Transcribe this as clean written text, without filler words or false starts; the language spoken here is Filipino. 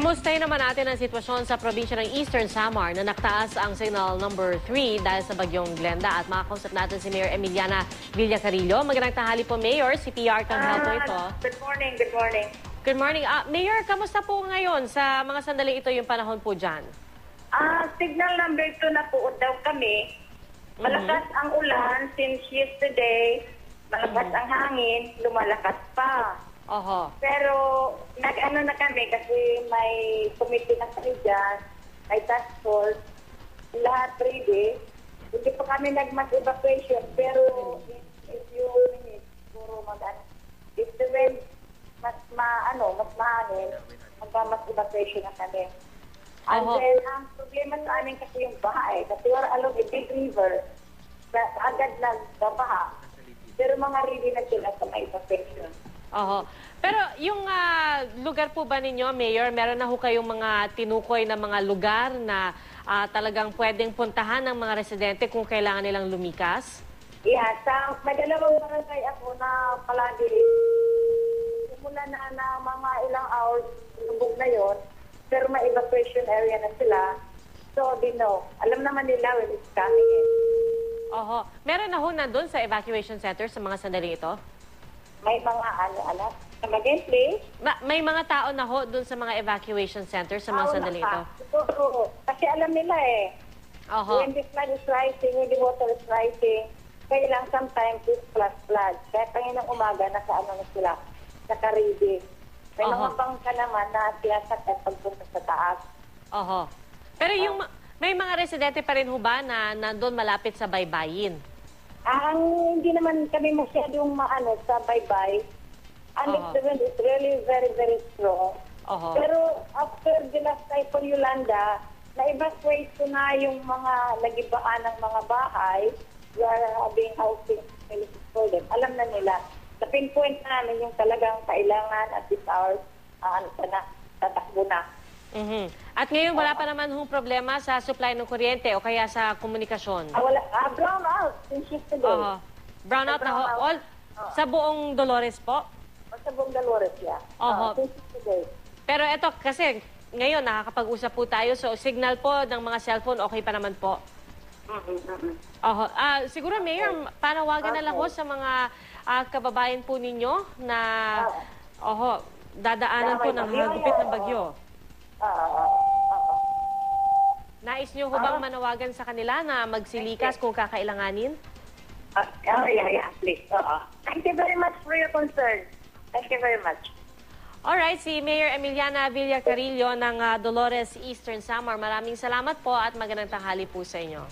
Kamustahin naman natin ang sitwasyon sa probinsya ng Eastern Samar na naktaas ang signal number 3 dahil sa bagyong Glenda. At makakausap natin si Mayor Emiliana Villacarillo. Magandang tanghali po, Mayor. Si PR Tanghal po ito. Good morning, good morning. Good morning. Mayor, kamusta po ngayon sa mga sandali ito yung panahon po dyan? Signal number 2 na po daw kami. Malakas ang ulan since yesterday. Malakas ang hangin, lumalakas pa. Oho. Pero nag-ano na kami kasi may committee na kami dyan, may task force, lahat ready. Hindi pa kami nag-mass evacuation, pero if you minutes, puro if the wind mas mahangin, mag-mass evacuation na kami. And then, ang problema sa amin kasi yung bahay, kasi we're along a big river, agad nagbabaha. Pero mga ready na sila sa may evacuation. Oho. Pero yung lugar po ba ninyo, Mayor, meron na ho kayong mga tinukoy na mga lugar na talagang pwedeng puntahan ng mga residente kung kailangan nilang lumikas? Yeah, may dalawang barangay ako na palagi. Simula na mga ilang hours, lubog na yon, pero may evacuation area na sila. So, they know. Alam naman nila when it's coming in. Oho. Meron na ho nandun sa evacuation center sa mga sandali ito? May mga anak. Again, please. May mga tao na ho dun sa mga evacuation center sa mga sandali ito? Oo. Kasi alam nila eh. Oho. When the flood is rising, when the water is rising, kaya lang sometimes it's flood. Kaya kanina umaga, nasa na sila, naka-ready. May mga bangka naman na sinasakit pagpunta sa taas. Oho. Pero may mga residente pa rin ho ba na nandun malapit sa baybayin? Hindi naman kami masyadong sa baybay. And the wind is really very, very strong. Pero after the last typhoon Yolanda, na-evacuate ko na yung mga nagibaan ng mga bahay. We are having housing facilities for them. Alam na nila. Sa pinpoint namin yung talagang kailangan at this hour, tatakbo na. At ngayon wala pa naman hong problema sa supply ng kuryente o kaya sa komunikasyon? Wala. Brown out since yesterday. Brown out na ho? All, sa buong Dolores po? Sa buong Dolores, yeah. Since yesterday. Pero eto kasi ngayon nakakapag-usap po tayo, so signal po ng mga cellphone okay pa naman po? Siguro Mayor, panawagan na lang ho sa mga kababayan po ninyo na dadaanan po ng hagupit ng bagyo. Nais niyo ho bang manawagan sa kanila na magsilikas kung kakailanganin? Yeah, please. Thank you very much for your concern. Thank you very much. Alright, si Mayor Emiliana Villacarillo ng Dolores Eastern Samar. Maraming salamat po at magandang tanghali po sa inyo.